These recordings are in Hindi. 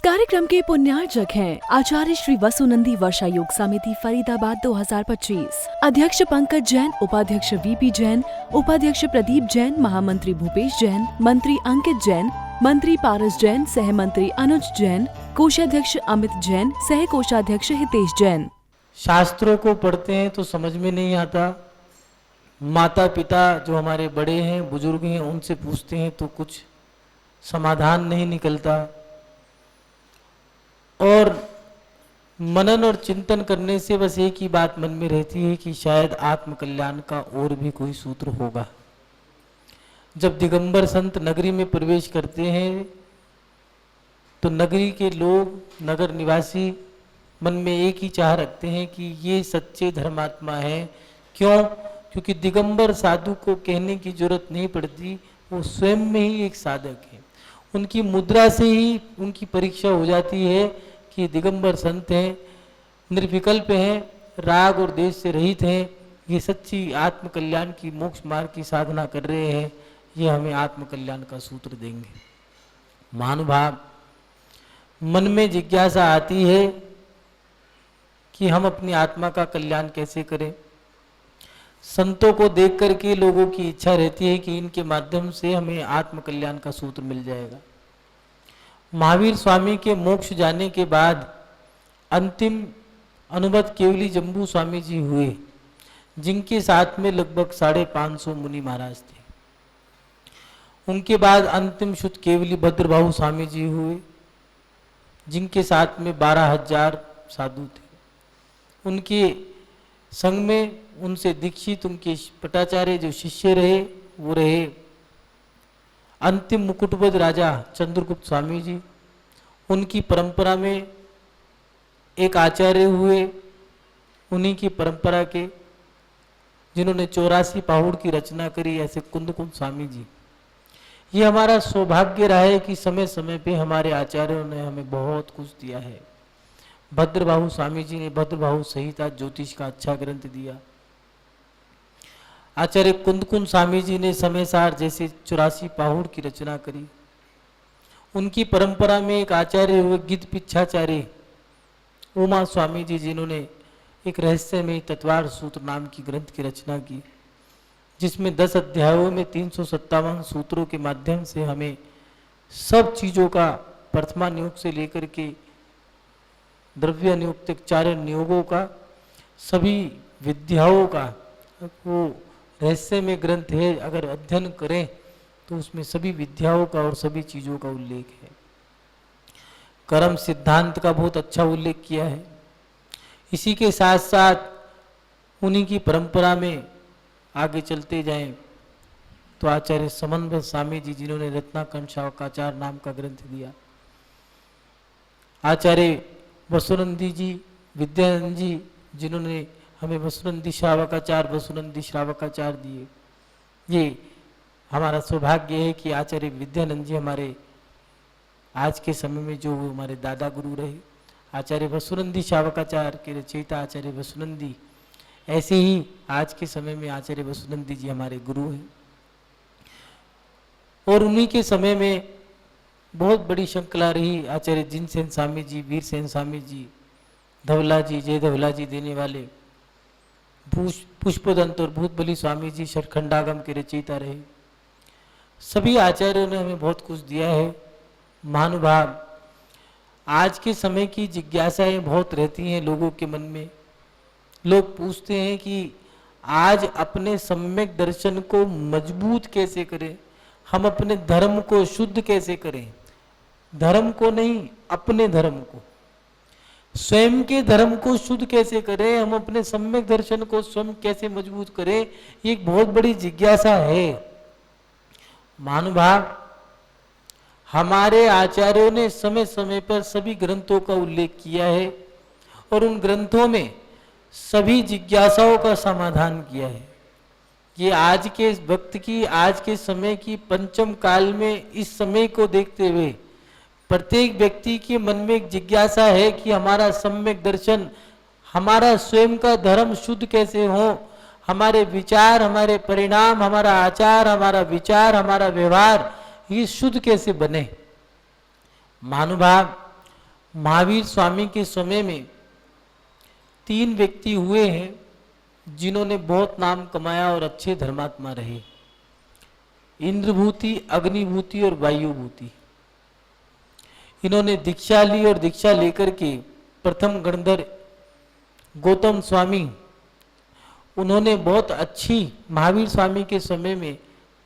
कार्यक्रम के पुण्यार्जक हैं आचार्य श्री वसुनंदी वर्षा योग समिति फरीदाबाद 2025। अध्यक्ष पंकज जैन, उपाध्यक्ष वीपी जैन, उपाध्यक्ष प्रदीप जैन, महामंत्री भूपेश जैन, मंत्री अंकित जैन, मंत्री पारस जैन, सह मंत्री अनुज जैन, कोषाध्यक्ष अमित जैन, सह कोषाध्यक्ष हितेश जैन। शास्त्रों को पढ़ते हैं तो समझ में नहीं आता, माता पिता जो हमारे बड़े हैं, बुजुर्ग हैं, उनसे पूछते हैं तो कुछ समाधान नहीं निकलता, और मनन और चिंतन करने से बस एक ही बात मन में रहती है कि शायद आत्मकल्याण का और भी कोई सूत्र होगा। जब दिगंबर संत नगरी में प्रवेश करते हैं तो नगरी के लोग, नगर निवासी मन में एक ही चाह रखते हैं कि ये सच्चे धर्मात्मा है। क्यों? क्योंकि दिगंबर साधु को कहने की जरूरत नहीं पड़ती, वो स्वयं में ही एक साधक है। उनकी मुद्रा से ही उनकी परीक्षा हो जाती है कि दिगंबर संत हैं, निर्विकल्प हैं, राग और देश से रहित हैं, ये सच्ची आत्मकल्याण की मोक्ष मार्ग की साधना कर रहे हैं, ये हमें आत्मकल्याण का सूत्र देंगे। महानुभाव, मन में जिज्ञासा आती है कि हम अपनी आत्मा का कल्याण कैसे करें। संतों को देख करके लोगों की इच्छा रहती है कि इनके माध्यम से हमें आत्मकल्याण का सूत्र मिल जाएगा। महावीर स्वामी के मोक्ष जाने के बाद अंतिम अनुमत केवली जम्बू स्वामी जी हुए, जिनके साथ में लगभग 550 मुनि महाराज थे। उनके बाद अंतिम शुद्ध केवली भद्रबाहु स्वामी जी हुए, जिनके साथ में 12,000 साधु थे। उनके संग में उनसे दीक्षित उनके पटाचार्य जो शिष्य रहे वो रहे अंतिम मुकुटबद्ध राजा चंद्रगुप्त स्वामी जी। उनकी परंपरा में एक आचार्य हुए, उन्हीं की परंपरा के, जिन्होंने 84 पहाड़ की रचना करी, ऐसे कुंदकुंद स्वामी जी। ये हमारा सौभाग्य रहा है कि समय समय पे हमारे आचार्यों ने हमें बहुत कुछ दिया है। भद्रबाहु स्वामी जी ने भद्रबाहु संहिता ज्योतिष का अच्छा ग्रंथ दिया। आचार्य कुंदकुंद स्वामी जी ने समयसार जैसे 84 पहाड़ की रचना करी। उनकी परंपरा में एक आचार्य हुए गिद्ध पिच्छाचार्य उमा स्वामी जी, जिन्होंने एक रहस्यमय तत्वार सूत्र नाम की ग्रंथ की रचना की, जिसमें 10 अध्यायों में 357 सूत्रों के माध्यम से हमें सब चीजों का प्रथमा नियोग से लेकर के द्रव्य नियोग तक 4 नियोगों का, सभी विद्याओं का वो रहस्य में ग्रंथ है। अगर अध्ययन करें तो उसमें सभी विद्याओं का और सभी चीजों का उल्लेख है। कर्म सिद्धांत का बहुत अच्छा उल्लेख किया है। इसी के साथ साथ उन्हीं की परंपरा में आगे चलते जाएं तो आचार्य समन्वय स्वामी जी, जिन्होंने रत्नाकंठ शावकाचार नाम का ग्रंथ दिया। आचार्य वसुनंदी जी, विद्यानंद जी, जिन्होंने हमें वसुनंदी श्रावकाचार दिए। ये हमारा सौभाग्य है कि आचार्य विद्यानंद जी हमारे आज के समय में जो हमारे दादा गुरु रहे। आचार्य वसुनंदी श्रावकाचार के रचयिता आचार्य वसुनंदी, ऐसे ही आज के समय में आचार्य वसुनंदी जी हमारे गुरु हैं। और उन्हीं के समय में बहुत बड़ी श्रृंखला रही। आचार्य जिनसेन स्वामी जी, वीरसेन स्वामी जी, धवला जी, जय धवला जी देने वाले, पुष्पदंत और भूतबली स्वामी जी षटखंडागम के रचयिता रहे। सभी आचार्यों ने हमें बहुत कुछ दिया है। महानुभाव, आज के समय की जिज्ञासाएं बहुत रहती हैं लोगों के मन में। लोग पूछते हैं कि आज अपने सम्यक दर्शन को मजबूत कैसे करें, हम अपने धर्म को शुद्ध कैसे करें। धर्म को नहीं, अपने धर्म को, स्वयं के धर्म को शुद्ध कैसे करें, हम अपने सम्यक दर्शन को स्वयं कैसे मजबूत करें, ये एक बहुत बड़ी जिज्ञासा है। महानुभाव, हमारे आचार्यों ने समय समय पर सभी ग्रंथों का उल्लेख किया है और उन ग्रंथों में सभी जिज्ञासाओं का समाधान किया है। ये आज के वक्त की, आज के समय की पंचम काल में इस समय को देखते हुए प्रत्येक व्यक्ति के मन में एक जिज्ञासा है कि हमारा सम्यक दर्शन, हमारा स्वयं का धर्म शुद्ध कैसे हो, हमारे विचार, हमारे परिणाम, हमारा आचार, हमारा विचार, हमारा व्यवहार ये शुद्ध कैसे बने। महानुभाव, महावीर स्वामी के समय में 3 व्यक्ति हुए हैं जिन्होंने बहुत नाम कमाया और अच्छे धर्मात्मा रहे। इंद्रभूति, अग्निभूति और वायुभूति। इन्होंने दीक्षा ली और दीक्षा लेकर के प्रथम गणधर गौतम स्वामी, उन्होंने बहुत अच्छी महावीर स्वामी के समय में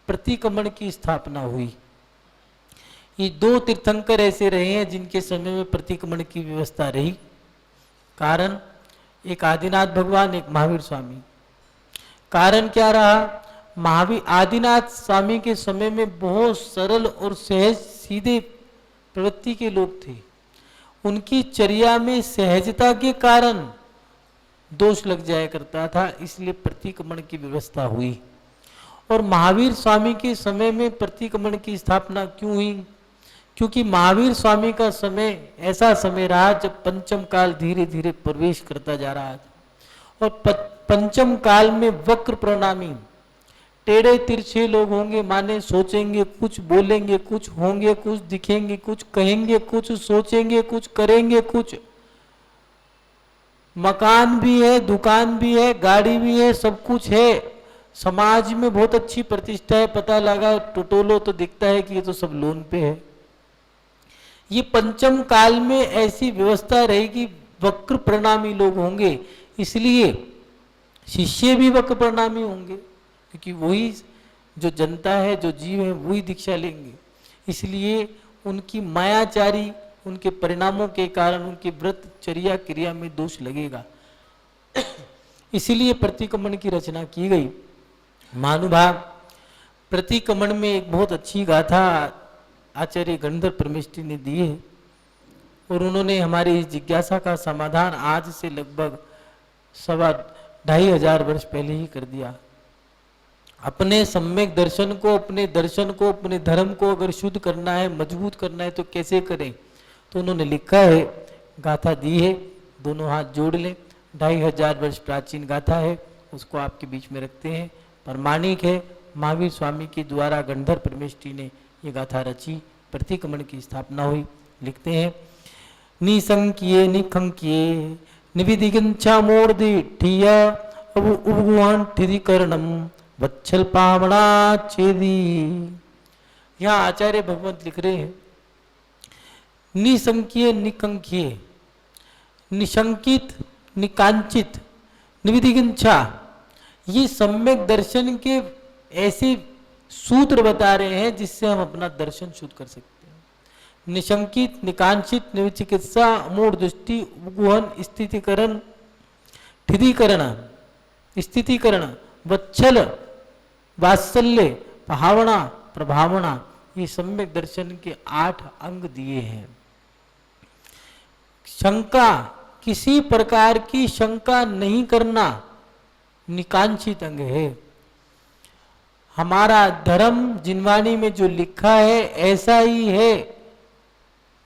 प्रतिक्रमण की स्थापना हुई। ये 2 तीर्थंकर ऐसे रहे हैं जिनके समय में प्रतिक्रमण की व्यवस्था रही। कारण एक आदिनाथ भगवान, एक महावीर स्वामी। कारण क्या रहा? महावीर आदिनाथ स्वामी के समय में बहुत सरल और सहज सीधे प्रवृत्ति के लोग थे। उनकी चर्या में सहजता के कारण दोष लग जाया करता था, इसलिए प्रतिक्रमण की व्यवस्था हुई। और महावीर स्वामी के समय में प्रतिक्रमण की स्थापना क्यों हुई? क्योंकि महावीर स्वामी का समय ऐसा समय रहा जब पंचम काल धीरे धीरे प्रवेश करता जा रहा था। और पंचम काल में वक्र प्रणामी टेढ़े तिरछे लोग होंगे, माने सोचेंगे कुछ, बोलेंगे कुछ, होंगे कुछ, दिखेंगे कुछ, कहेंगे कुछ, सोचेंगे कुछ, करेंगे कुछ। मकान भी है, दुकान भी है, गाड़ी भी है, सब कुछ है। समाज में बहुत अच्छी प्रतिष्ठा है, पता लगा टटोलो तो दिखता है कि ये तो सब लोन पे है। ये पंचम काल में ऐसी व्यवस्था रहेगी, वक्र प्रणामी लोग होंगे, इसलिए शिष्य भी वक्र प्रणामी होंगे, क्योंकि वही जो जनता है, जो जीव है, वही दीक्षा लेंगे। इसलिए उनकी मायाचारी, उनके परिणामों के कारण उनके व्रत चर्या क्रिया में दोष लगेगा। इसलिए प्रतिक्रमण की रचना की गई। महानुभाव, प्रतिक्रमण में एक बहुत अच्छी गाथा आचार्य गणधर परमेष्ठी ने दी है और उन्होंने हमारी इस जिज्ञासा का समाधान आज से लगभग 2,500 वर्ष पहले ही कर दिया। अपने सम्यक दर्शन को, अपने दर्शन को, अपने धर्म को अगर शुद्ध करना है, मजबूत करना है तो कैसे करें? तो उन्होंने लिखा है, गाथा दी है, दोनों हाथ जोड़ लें। 2,500 वर्ष प्राचीन गाथा है, उसको आपके बीच में रखते हैं। प्रमाणिक है, महावीर स्वामी के द्वारा गणधर परमेष्ठी ने ये गाथा रची, प्रतिक्रमण की स्थापना हुई। लिखते हैं, निसंख्ये निखंख्ये निविदिगंछा मोर्दिठिया उबुआन ठिदिकरणम वत्सल पावना चेदी। यहाँ आचार्य भगवंत लिख रहे हैं, निसंख्ये निखंख्ये, निशंकित, निकांचित, निविदिगंछा, ये सम्यक दर्शन के ऐसे सूत्र बता रहे हैं जिससे हम अपना दर्शन शुद्ध कर सकते हैं। निशंकित, निकांचित, निर्चिकित्सा, मूढ़ दृष्टि, उपगुहन, स्थितिकरण, ठिदिकरण, स्थितिकरण, वत्सल, वात्सल्य, भावना, प्रभावना, ये सम्यक दर्शन के 8 अंग दिए हैं। शंका, किसी प्रकार की शंका नहीं करना, निकांक्षित अंग है। हमारा धर्म जिनवाणी में जो लिखा है ऐसा ही है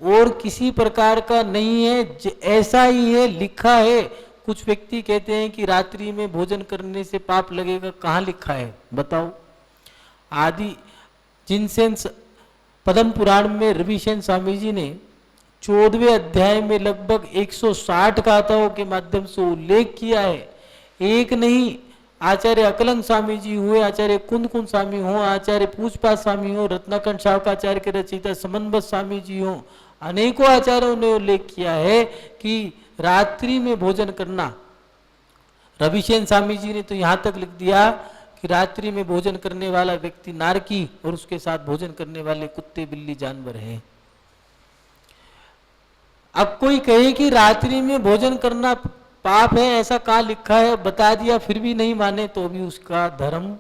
और किसी प्रकार का नहीं है, ऐसा ही है, लिखा है। कुछ व्यक्ति कहते हैं कि रात्रि में भोजन करने से पाप लगेगा, कहाँ लिखा है बताओ? आदि जिनसेन पद्म पुराण में रविसेन स्वामी जी ने 14वें अध्याय में लगभग 160 गाथाओं के माध्यम से उल्लेख किया है। एक नहीं, आचार्य अकलंग स्वामी जी हुए, आचार्य कुंद स्वामी हो, आचार्य पूजपात स्वामी हो, रत्नाकंठ शावकाचार्य के रचयिता समन्वत स्वामी जी हो, अनेकों आचार्यों ने उल्लेख किया है कि रात्रि में भोजन करना। रविसेन स्वामी जी ने तो यहाँ तक लिख दिया कि रात्रि में भोजन करने वाला व्यक्ति नारकी और उसके साथ भोजन करने वाले कुत्ते बिल्ली जानवर हैं। अब कोई कहे कि रात्रि में भोजन करना पाप है, ऐसा कहाँ लिखा है, बता दिया, फिर भी नहीं माने तो अभी उसका धर्म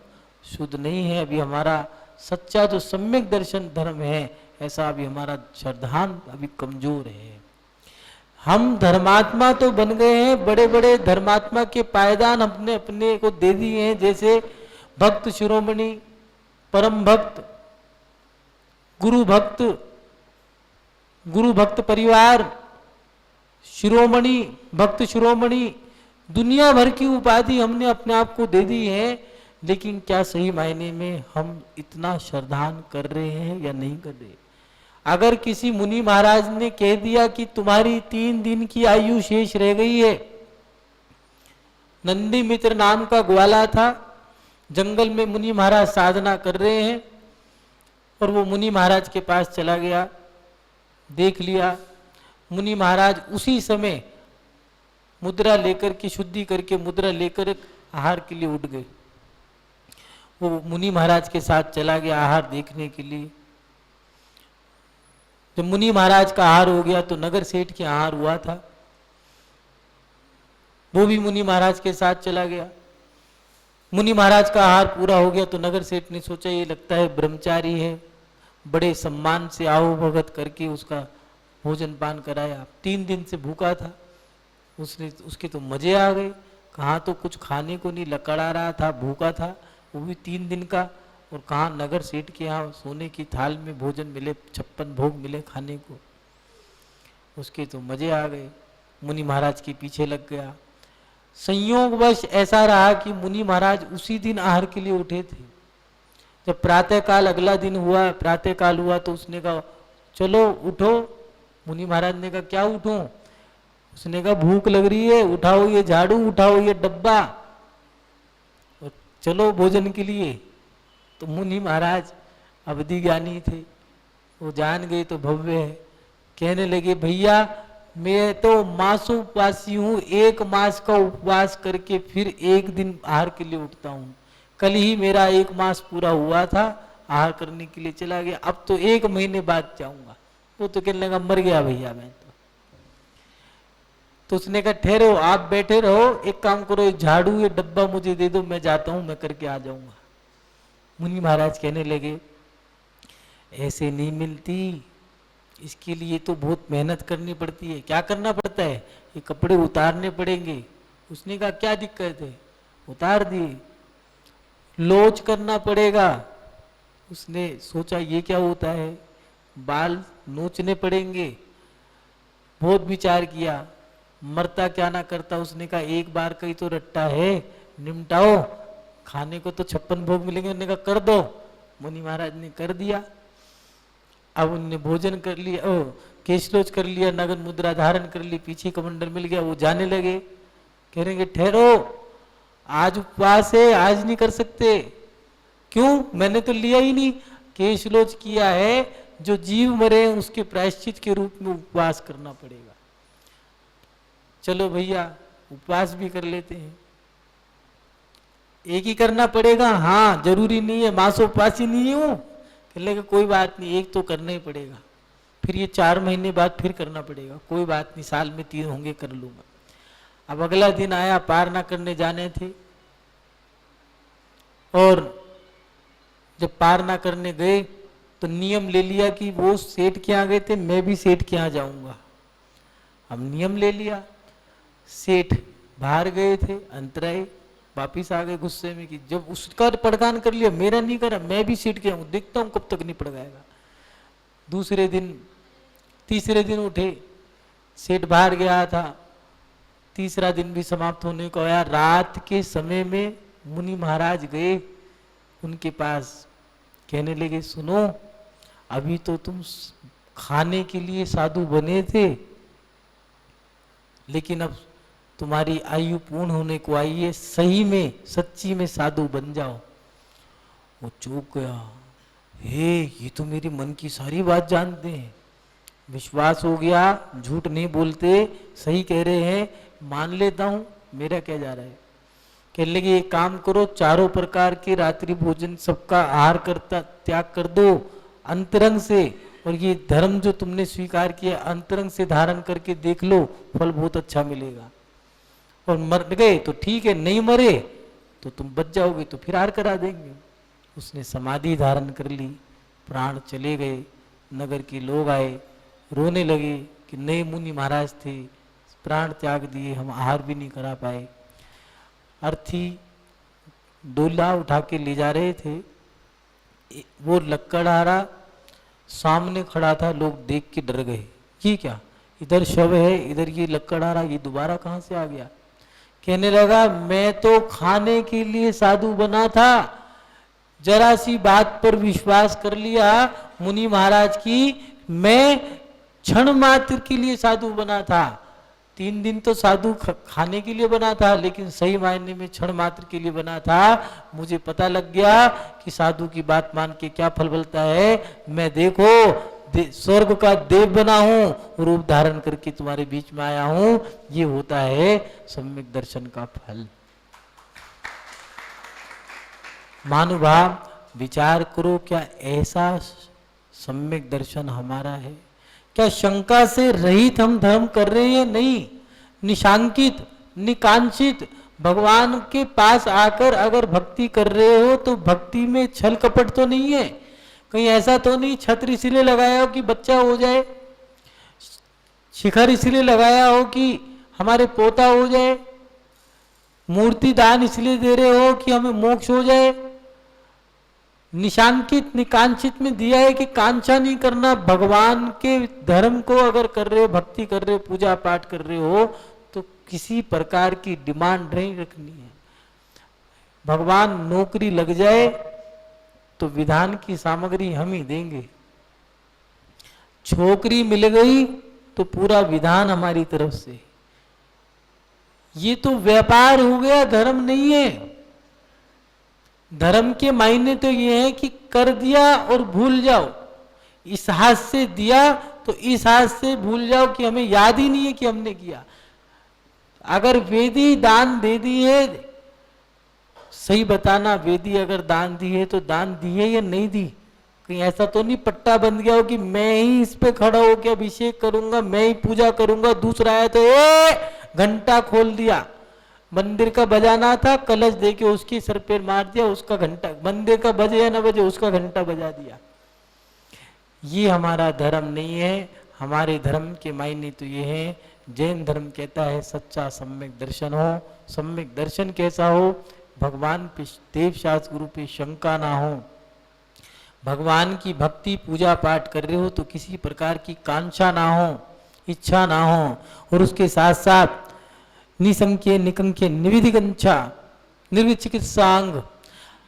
शुद्ध नहीं है। अभी हमारा सच्चा जो सम्यक दर्शन धर्म है, ऐसा अभी हमारा श्रद्धान अभी कमजोर है। हम धर्मात्मा तो बन गए हैं, बड़े बड़े धर्मात्मा के पायदान हमने अपने को दे दिए हैं, जैसे भक्त शिरोमणि, परम भक्त, गुरु भक्त परिवार, शिरोमणि, भक्त शिरोमणि, दुनिया भर की उपाधि हमने अपने आप को दे दी है। लेकिन क्या सही मायने में हम इतना श्रद्धान कर रहे हैं या नहीं कर रहे? अगर किसी मुनि महाराज ने कह दिया कि तुम्हारी 3 दिन की आयु शेष रह गई है, नंदी मित्र नाम का ग्वाला था, जंगल में मुनि महाराज साधना कर रहे हैं, और वो मुनि महाराज के पास चला गया, देख लिया। मुनि महाराज उसी समय मुद्रा लेकर के, शुद्धि करके मुद्रा लेकर आहार के लिए उठ गए। वो मुनि महाराज के साथ चला गया आहार देखने के लिए। जब मुनि महाराज का आहार हो गया तो नगर सेठ के आहार हुआ था, वो भी मुनि महाराज के साथ चला गया। मुनि महाराज का आहार पूरा हो गया तो नगर सेठ ने सोचा ये लगता है ब्रह्मचारी है, बड़े सम्मान से आओ भगत करके उसका भोजन पान कराया। 3 दिन से भूखा था, उसके तो मजे आ गए। कहाँ तो कुछ खाने को नहीं, लकड़ा रहा था, भूखा था, वो भी 3 दिन का। और कहाँ नगर सेठ के यहाँ सोने की थाल में भोजन मिले, 56 भोग मिले खाने को, उसके तो मजे आ गए। मुनि महाराज के पीछे लग गया। संयोगवश ऐसा रहा कि मुनि महाराज उसी दिन आहार के लिए उठे थे। जब प्रातःकाल अगला दिन हुआ, प्रातःकाल हुआ तो उसने कहा चलो उठो। मुनि महाराज ने कहा क्या उठूं? उसने कहा भूख लग रही है, उठाओ ये झाड़ू, उठाओ ये डब्बा और चलो भोजन के लिए। तो मुनि महाराज अवधि ज्ञानी थे, वो जान गए तो भव्य है। कहने लगे भैया मैं तो मासोपासी हूँ, 1 मास का उपवास करके फिर 1 दिन आहार के लिए उठता हूँ। कल ही मेरा 1 मास पूरा हुआ था, आहार करने के लिए चला गया, अब तो 1 महीने बाद जाऊंगा। वो तो कहने लगा मर गया भैया मैं तो उसने कहा ठहरो, आप बैठे रहो, एक काम करो, ये झाड़ू ये डब्बा मुझे दे दो, मैं जाता हूं, मैं करके आ जाऊंगा। मुनि महाराज कहने लगे ऐसे नहीं मिलती, इसके लिए तो बहुत मेहनत करनी पड़ती है। क्या करना पड़ता है? ये कपड़े उतारने पड़ेंगे। उसने कहा क्या दिक्कत है? उतार दिए। लोच करना पड़ेगा। उसने सोचा ये क्या होता है, बाल नोचने पड़ेंगे। बहुत विचार किया, मरता क्या ना करता। उसने कहा 1 बार का ही तो रट्टा है, निमटाओ, खाने को तो 56 भोग मिलेंगे। उन्होंने कहा कर दो। मुनि महाराज ने कर दिया। अब उनने भोजन कर लिया, केशलोच कर लिया, नगन मुद्रा धारण कर ली, पीछे कमंडल मिल गया, वो जाने लगे। कह रहे ठहरो, आज उपवास है, आज नहीं कर सकते। क्यों? मैंने तो लिया ही नहीं। केशलोच किया है, जो जीव मरे उसके प्रायश्चित के रूप में उपवास करना पड़ेगा। चलो भैया उपवास भी कर लेते हैं। एक ही करना पड़ेगा? हाँ, जरूरी नहीं है, मांसोपासी नहीं हूं। कहने लगे कोई बात नहीं, एक तो करना ही पड़ेगा, फिर ये 4 महीने बाद फिर करना पड़ेगा, कोई बात नहीं, साल में 3 होंगे, कर लूंगा। अब अगला दिन आया, पार ना करने जाने थे, और जब पार ना करने गए तो नियम ले लिया कि वो सेठ के यहाँ गए थे, मैं भी सेठ के यहाँ जाऊंगा। हम नियम ले लिया। सेठ बाहर गए थे, अंतराय वापिस आ गए गुस्से में कि जब उसका पड़कान कर लिया, मेरा नहीं करा, मैं भी सेठ के हूं, देखता हूं कब तक नहीं पड़काएगा। दूसरे दिन, तीसरे दिन उठे, सेठ बाहर गया था, तीसरा दिन भी समाप्त होने को आया। रात के समय में मुनि महाराज गए उनके पास, कहने लगे सुनो, अभी तो तुम खाने के लिए साधु बने थे, लेकिन अब तुम्हारी आयु पूर्ण होने को आई है, सही में सच्ची में साधु बन जाओ। वो चूक गया, हे ये तो मेरे मन की सारी बात जानते हैं, विश्वास हो गया, झूठ नहीं बोलते, सही कह रहे हैं, मान लेता हूं, मेरा क्या जा रहा है। कहने लगे एक काम करो, 4 प्रकार के रात्रि भोजन सबका आहार करता त्याग कर दो अंतरंग से, और ये धर्म जो तुमने स्वीकार किया अंतरंग से धारण करके देख लो, फल बहुत अच्छा मिलेगा। और मर गए तो ठीक है, नहीं मरे तो तुम बच जाओगे, तो फिर आहार करा देंगे। उसने समाधि धारण कर ली, प्राण चले गए। नगर के लोग आए, रोने लगे कि नए मुनि महाराज थे, प्राण त्याग दिए, हम आहार भी नहीं करा पाए। अर्थी डोला उठा के ले जा रहे थे, वो लकड़हारा सामने खड़ा था, लोग देख के डर गए, ये क्या, इधर शव है, इधर ये लकड़हारा, ये दोबारा कहाँ से आ गया। कहने लगा मैं तो खाने के लिए साधु बना था, जरा सी बात पर विश्वास कर लिया मुनि महाराज की, मैं क्षण मात्र के लिए साधु बना था, 3 दिन तो साधु खाने के लिए बना था, लेकिन सही मायने में क्षण मात्र के लिए बना था। मुझे पता लग गया कि साधु की बात मान के क्या फल मिलता है। मैं देखो स्वर्ग का देव बना हूं, रूप धारण करके तुम्हारे बीच में आया हूं। ये होता है सम्यक दर्शन का फल। महानुभाव, विचार करो, क्या ऐसा सम्यक दर्शन हमारा है? क्या शंका से रहित हम धर्म कर रहे हैं? नहीं, निशांकित, निकांक्षित भगवान के पास आकर अगर भक्ति कर रहे हो तो भक्ति में छल कपट तो नहीं है। कहीं ऐसा तो नहीं छत्र इसलिए लगाया हो कि बच्चा हो जाए, शिखर इसलिए लगाया हो कि हमारे पोता हो जाए, मूर्ति दान इसलिए दे रहे हो कि हमें मोक्ष हो जाए। निशांकित निकांक्षित में दिया है कि कांक्षा नहीं करना। भगवान के धर्म को अगर कर रहे हो, भक्ति कर रहे हो, पूजा पाठ कर रहे हो, तो किसी प्रकार की डिमांड नहीं रखनी है। भगवान नौकरी लग जाए तो विधान की सामग्री हम ही देंगे, छोकरी मिल गई तो पूरा विधान हमारी तरफ से। ये तो व्यापार हो गया, धर्म नहीं है। धर्म के मायने तो ये है कि कर दिया और भूल जाओ। इस हाथ से दिया तो इस हाथ से भूल जाओ कि हमें याद ही नहीं है कि हमने किया। अगर वेदी दान दे दी है, सही बताना, वेदी अगर दान दी है तो दान दी है या नहीं दी? कहीं ऐसा तो नहीं पट्टा बंध गया हो कि मैं ही इस पे खड़ा होकर अभिषेक करूंगा, मैं ही पूजा करूंगा, दूसरा आया तो घंटा खोल दिया। मंदिर का बजाना था, कलश देके उसके सर पे मार दिया, उसका घंटा, मंदिर का बजे या न बजे उसका घंटा बजा दिया। ये हमारा धर्म नहीं है। हमारे धर्म के मायने तो ये है, जैन धर्म कहता है सच्चा सम्यक दर्शन हो। सम्यक दर्शन कैसा हो? भगवान पे, देव शास्त्र गुरु पे शंका ना हो। भगवान की भक्ति पूजा पाठ कर रहे हो तो किसी प्रकार की कांक्षा ना हो, इच्छा ना हो, और उसके साथ साथ निसंख्य निकंख्य निर्विधिकंछा निर्विचिकित्सांग।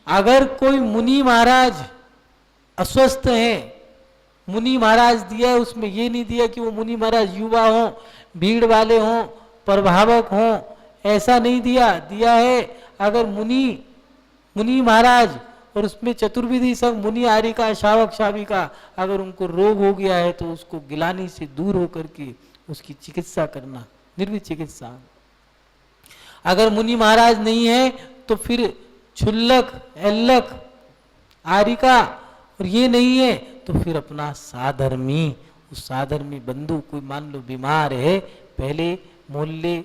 अगर कोई मुनि महाराज अस्वस्थ है, मुनि महाराज दिया है, उसमें ये नहीं दिया कि वो मुनि महाराज युवा हो, भीड़ वाले हों, प्रभावक हों, ऐसा नहीं दिया। दिया है अगर मुनि महाराज और उसमें चतुर्विधि संग मुनि आरिका शावक शाविका, अगर उनको रोग हो गया है तो उसको गिलानी से दूर होकर के उसकी चिकित्सा करना, निर्विचिकित्सा। अगर मुनि महाराज नहीं है तो फिर क्षुल्लक, एल्लक, आरिका, और ये नहीं है तो फिर अपना साधर्मी, उस साधर्मी बंधु, कोई मान लो बीमार है। पहले मोहल्ले,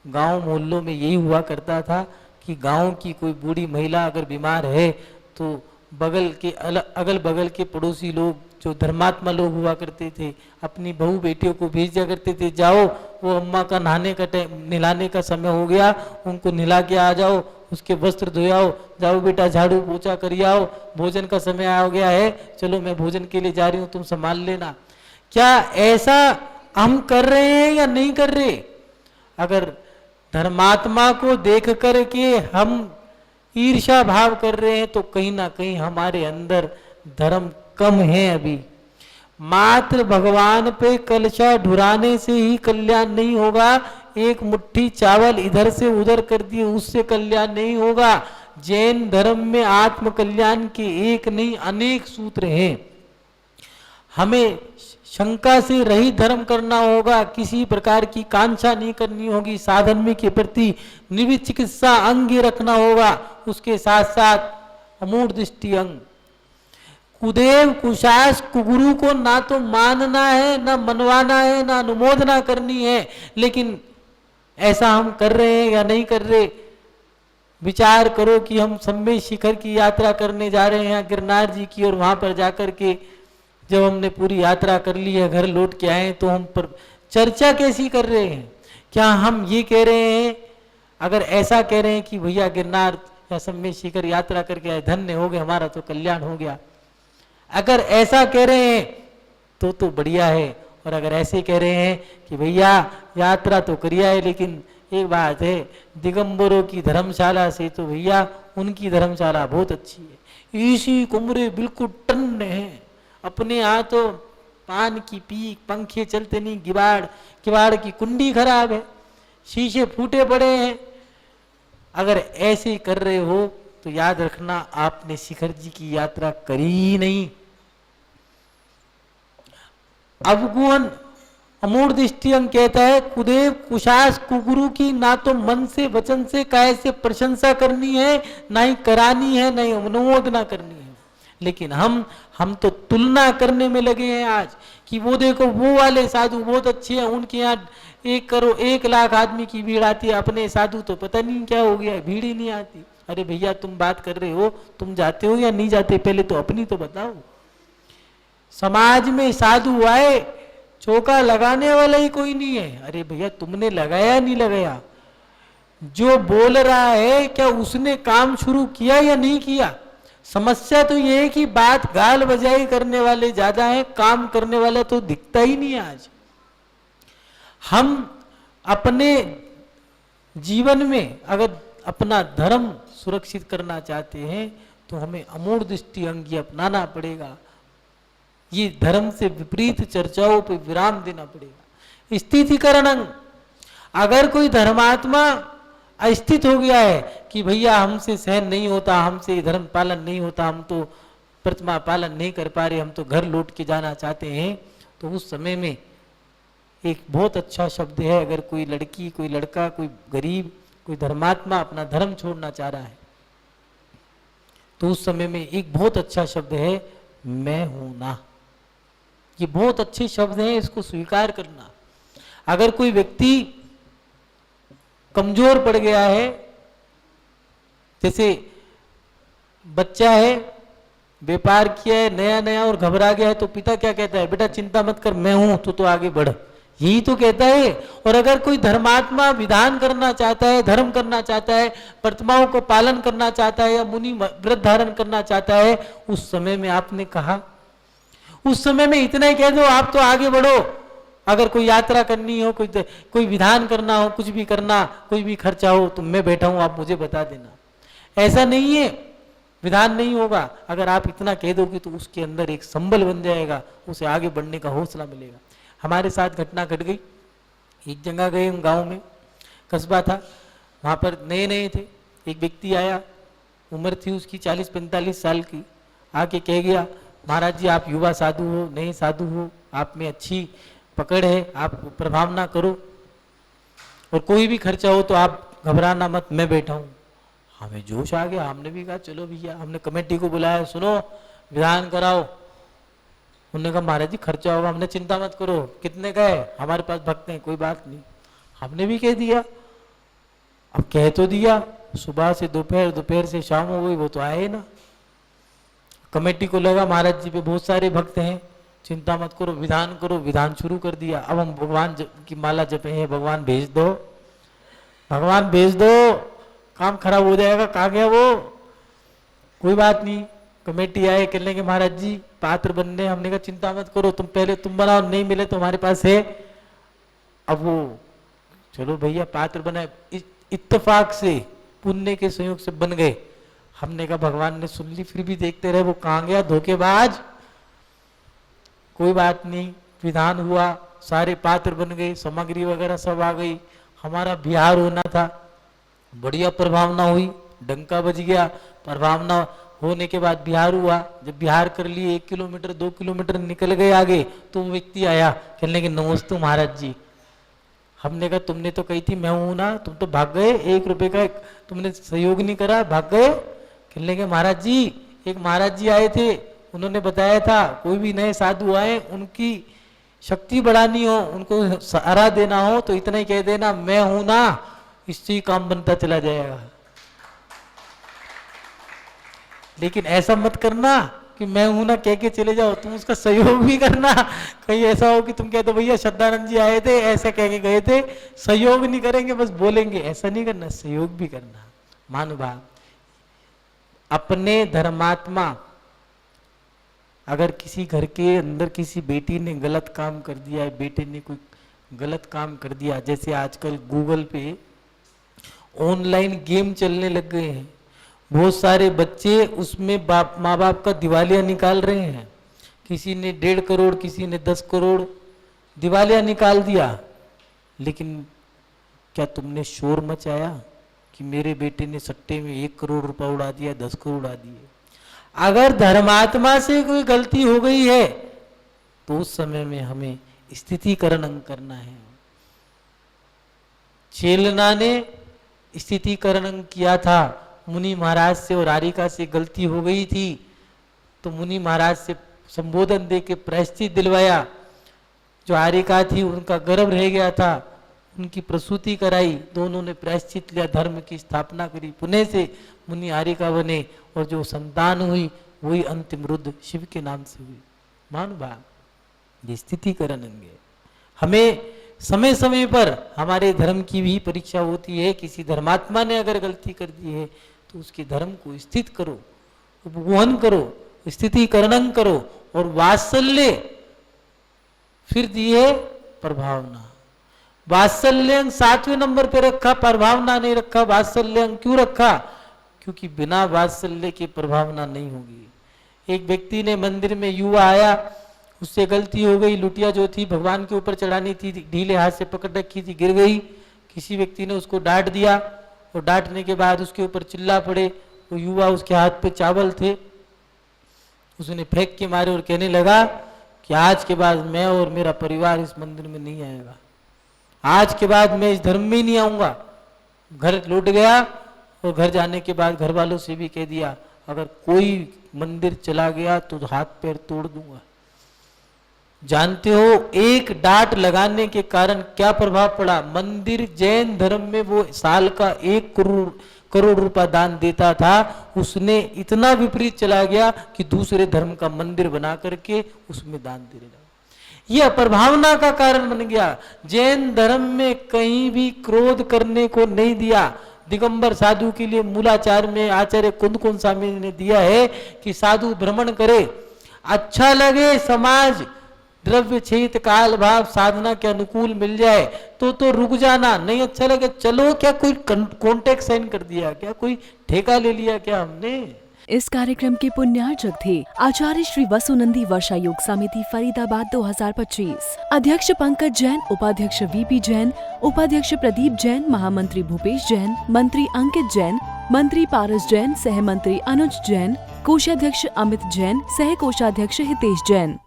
गांव मोहल्लों में यही हुआ करता था कि गांव की कोई बूढ़ी महिला अगर बीमार है तो बगल के अगल बगल के पड़ोसी लोग जो धर्मात्मा लोग हुआ करते थे, अपनी बहू बेटियों को भेजा करते थे, जाओ वो अम्मा का नहाने का नहलाने का समय हो गया, उनको नहला के आ जाओ, उसके वस्त्र धोयाओ, जाओ बेटा झाड़ू पोछा कर आओ, भोजन का समय आ गया है, चलो मैं भोजन के लिए जा रही हूँ, तुम संभाल लेना। क्या ऐसा हम कर रहे हैं या नहीं कर रहे? अगर धर्मात्मा को देख कर के हम ईर्ष्या भाव कर रहे हैं तो कहीं ना कहीं हमारे अंदर धर्म कम है। अभी मात्र भगवान पे कलशा ढुराने से ही कल्याण नहीं होगा। एक मुट्ठी चावल इधर से उधर कर दिए उससे कल्याण नहीं होगा। जैन धर्म में आत्म कल्याण के एक नहीं अनेक सूत्र हैं। हमें शंका से रहित धर्म करना होगा, किसी प्रकार की कांक्षा नहीं करनी होगी, साधर्मी के प्रति निर्विध चिकित्सा अंग रखना होगा, उसके साथ साथ अमूढ़ दृष्टि अंग। कुदेव कुशास कुगुरु को ना तो मानना है, ना मनवाना है, ना अनुमोदना करनी है, लेकिन ऐसा हम कर रहे हैं या नहीं कर रहे? विचार करो कि हम सम्मेद शिखर की यात्रा करने जा रहे हैं गिरनार जी की, और वहां पर जाकर के जब हमने पूरी यात्रा कर ली है, घर लौट के आए, तो हम पर चर्चा कैसी कर रहे हैं? क्या हम ये कह रहे हैं, अगर ऐसा कह रहे हैं कि भैया गिरनार या सम्मेद शिखर यात्रा करके आए, धन्य हो गए, हमारा तो कल्याण हो गया, अगर ऐसा कह रहे हैं तो बढ़िया है। और अगर ऐसे कह रहे हैं कि भैया यात्रा तो करिया है, लेकिन एक बात है, दिगंबरों की धर्मशाला से तो भैया उनकी धर्मशाला बहुत अच्छी है, इसी कमरे बिल्कुल टन है, अपने यहाँ तो पान की पीक, पंखे चलते नहीं, किवाड़ की कुंडी खराब है, शीशे फूटे पड़े हैं। अगर ऐसे ही कर रहे हो तो याद रखना आपने शिखर जी की यात्रा करी ही नहीं। अवगुण अमूढ़ दृष्टिअंग कहता है, कुदेव कुशास कुगुरु की ना तो मन से वचन से काहे से प्रशंसा करनी है, ना ही करानी है, ना ही अनुमोदना करनी है। लेकिन हम तो तुलना करने में लगे हैं आज कि वो देखो वो वाले साधु बहुत अच्छे हैं, उनके यहाँ 1 लाख आदमी की भीड़ आती है, अपने साधु तो पता नहीं क्या हो गया, भीड़ ही नहीं आती। अरे भैया तुम बात कर रहे हो, तुम जाते हो या नहीं जाते, पहले तो अपनी तो बताओ। समाज में साधु आए, चौका लगाने वाला ही कोई नहीं है। अरे भैया तुमने लगाया नहीं लगाया, जो बोल रहा है क्या उसने काम शुरू किया या नहीं किया। समस्या तो ये है कि बात गाल बजाई करने वाले ज्यादा हैं, काम करने वाला तो दिखता ही नहीं है। आज हम अपने जीवन में अगर अपना धर्म सुरक्षित करना चाहते हैं तो हमें अमूढ़ दृष्टि अंग अपनाना पड़ेगा। ये धर्म से विपरीत चर्चाओं पर विराम देना पड़ेगा। स्थितिकरण अंग, अगर कोई धर्मात्मा अस्थित हो गया है कि भैया हमसे सहन नहीं होता, हमसे धर्म पालन नहीं होता, हम तो प्रतिमा पालन नहीं कर पा रहे, हम तो घर लौट के जाना चाहते हैं, तो उस समय में एक बहुत अच्छा शब्द है। अगर कोई लड़की, कोई लड़का, कोई गरीब, कोई धर्मात्मा अपना धर्म छोड़ना चाह रहा है तो उस समय में एक बहुत अच्छा शब्द है, मैं हूं ना। ये बहुत अच्छे शब्द हैं, इसको स्वीकार करना। अगर कोई व्यक्ति कमजोर पड़ गया है, जैसे बच्चा है, व्यापार किया है नया नया और घबरा गया है, तो पिता क्या कहता है, बेटा चिंता मत कर, मैं हूं तो आगे बढ़, यही तो कहता है। और अगर कोई धर्मात्मा विधान करना चाहता है, धर्म करना चाहता है, प्रतिमाओं को पालन करना चाहता है या मुनि व्रत धारण करना चाहता है, उस समय में आपने कहा, उस समय में इतना ही कह दो, आप तो आगे बढ़ो। अगर कोई यात्रा करनी हो, कोई विधान करना हो, कुछ भी करना, कोई भी खर्चा हो, तो मैं बैठा हूं, आप मुझे बता देना। ऐसा नहीं है, विधान नहीं होगा। अगर आप इतना कह दोगे तो उसके अंदर एक संबल बन जाएगा, उसे आगे बढ़ने का हौसला मिलेगा। हमारे साथ घटना घट गई। एक जगह गए हम, गांव में कस्बा था, वहां पर नए नए थे। एक व्यक्ति आया, उम्र थी उसकी 40-45 साल की, आके कह गया, महाराज जी आप युवा साधु हो, नए साधु हो, आप में अच्छी पकड़ है, आप प्रभाव ना करो, और कोई भी खर्चा हो तो आप घबराना मत, मैं बैठा हूं। हमें जोश आ गया, हमने भी कहा चलो भैया, हमने कमेटी को बुलाया, सुनो विधान कराओ। उन्होंने कहा महाराज जी खर्चा होगा, हमने चिंता मत करो, कितने का है, हमारे पास भक्त हैं, कोई बात नहीं। हमने भी कह दिया, अब कह तो दिया, सुबह से दोपहर, दोपहर से शाम हो गई, वो तो आए ना। कमेटी को लगा महाराज जी पे बहुत सारे भक्त हैं, चिंता मत करो, विधान करो। विधान शुरू कर दिया। अब हम भगवान की माला जपे हैं, भगवान भेज दो, भगवान भेज दो, काम खराब हो जाएगा। कहाँ गया वो, कोई बात नहीं। कमेटी आए, कहने के महाराज जी पात्र बनने, हमने कहा चिंता मत करो, तुम पहले तुम बनाओ, नहीं मिले तो हमारे पास है। अब वो चलो भैया पात्र बनाए, इत्तेफाक से पुण्य के संयोग से बन गए। हमने कहा भगवान ने सुन ली, फिर भी देखते रहे, वो कहाँ गया धोखेबाज। कोई बात नहीं, विधान हुआ, सारे पात्र बन गए, सामग्री वगैरह सब आ गई। हमारा बिहार होना था, बढ़िया प्रभावना हुई, डंका बज गया। प्रभावना होने के बाद बिहार हुआ। जब बिहार कर लिए, 1 किलोमीटर 2 किलोमीटर निकल गए आगे, तो वो व्यक्ति आया, कहने के नमस्ते महाराज जी। हमने कहा तुमने तो कही थी मैं हूं ना, तुम तो भाग गए, 1 रुपए का तुमने सहयोग नहीं करा, भाग गए। कहने के महाराज जी, एक महाराज जी आए थे, उन्होंने बताया था कोई भी नए साधु आए, उनकी शक्ति बढ़ानी हो, उनको सहारा देना हो, तो इतना ही कह देना मैं हूं ना, इससे ही काम बनता चला जाएगा। लेकिन ऐसा मत करना कि मैं हूं ना कह के चले जाओ, तुम उसका सहयोग भी करना। कहीं ऐसा हो कि तुम कहते हो भैया श्रद्धानंद जी आए थे, ऐसे कह के गए थे, सहयोग नहीं करेंगे, बस बोलेंगे, ऐसा नहीं करना, सहयोग भी करना। महानुभाव, अपने धर्मात्मा, अगर किसी घर के अंदर किसी बेटी ने गलत काम कर दिया है, बेटे ने कोई गलत काम कर दिया, जैसे आजकल गूगल पे ऑनलाइन गेम चलने लग गए हैं, बहुत सारे बच्चे उसमें माँ बाप का दिवालिया निकाल रहे हैं, किसी ने 1.5 करोड़, किसी ने 10 करोड़ दिवालिया निकाल दिया। लेकिन क्या तुमने शोर मचाया कि मेरे बेटे ने सट्टे में 1 करोड़ रुपया उड़ा दिया, 10 करोड़ उड़ा दिए? अगर धर्मात्मा से कोई गलती हो गई है तो उस समय में हमें स्थितिकरण करना है। चेलना ने स्थितिकरण किया था, मुनि महाराज से और आरिका से गलती हो गई थी तो मुनि महाराज से संबोधन दे के प्रायश्चित दिलवाया। जो आरिका थी उनका गर्भ रह गया था, उनकी प्रसूति कराई, दोनों ने प्रायश्चित लिया, धर्म की स्थापना करी, पुनः से मुनि आरिका बने और जो संतान हुई वही अंतिम रुद्र शिव के नाम से हुई। महानुभाव, ये स्थितिकरण अंग है। हमें समय समय पर हमारे धर्म की भी परीक्षा होती है। किसी धर्मात्मा ने अगर गलती कर दी है तो उसके धर्म को स्थित करो, उपगोहन करो, स्थितिकरण करो और वात्सल्य फिर दिए प्रभावना। वात्सल्य 7वें नंबर पे रखा, प्रभावना नहीं रखा। वात्सल्य क्यों रखा? क्योंकि बिना वात्सल्य के प्रभावना नहीं होगी। एक व्यक्ति ने मंदिर में युवा आया, उससे गलती हो गई, लुटिया जो थी भगवान के ऊपर चढ़ानी थी, ढीले हाथ से पकड़ रखी थी, गिर गई। किसी व्यक्ति ने उसको डांट दिया और डांटने के बाद उसके ऊपर चिल्ला पड़े। वो युवा, उसके हाथ पे चावल थे, उसने फेंक के मारे और कहने लगा कि आज के बाद मैं और मेरा परिवार इस मंदिर में नहीं आएगा, आज के बाद मैं इस धर्म में ही नहीं आऊंगा। घर लौट गया और घर जाने के बाद घर वालों से भी कह दिया अगर कोई मंदिर चला गया तो हाथ पैर तोड़ दूंगा। जानते हो एक डांट लगाने के कारण क्या प्रभाव पड़ा? मंदिर जैन धर्म में वो साल का 1 करोड़ रुपया दान देता था, उसने इतना विपरीत चला गया कि दूसरे धर्म का मंदिर बना करके उसमें दान देने लगा। यह प्रभावना का कारण बन गया। जैन धर्म में कहीं भी क्रोध करने को नहीं दिया। दिगंबर साधु के लिए मूलाचार में आचार्य कुंद स्वामी ने दिया है कि साधु भ्रमण करे, अच्छा लगे समाज, द्रव्य क्षेत्र काल भाव साधना के अनुकूल मिल जाए तो रुक जाना, नहीं अच्छा लगे चलो। क्या कोई कॉन्ट्रैक्ट साइन कर दिया क्या? कोई ठेका ले लिया क्या हमने? इस कार्यक्रम के पुण्यार्चक थे आचार्य श्री वसुनंदी वर्षा योग समिति फरीदाबाद 2025, अध्यक्ष पंकज जैन, उपाध्यक्ष वीपी जैन, उपाध्यक्ष प्रदीप जैन, महामंत्री भूपेश जैन, मंत्री अंकित जैन, मंत्री पारस जैन, सह मंत्री अनुज जैन, कोषाध्यक्ष अमित जैन, सह कोषाध्यक्ष हितेश जैन।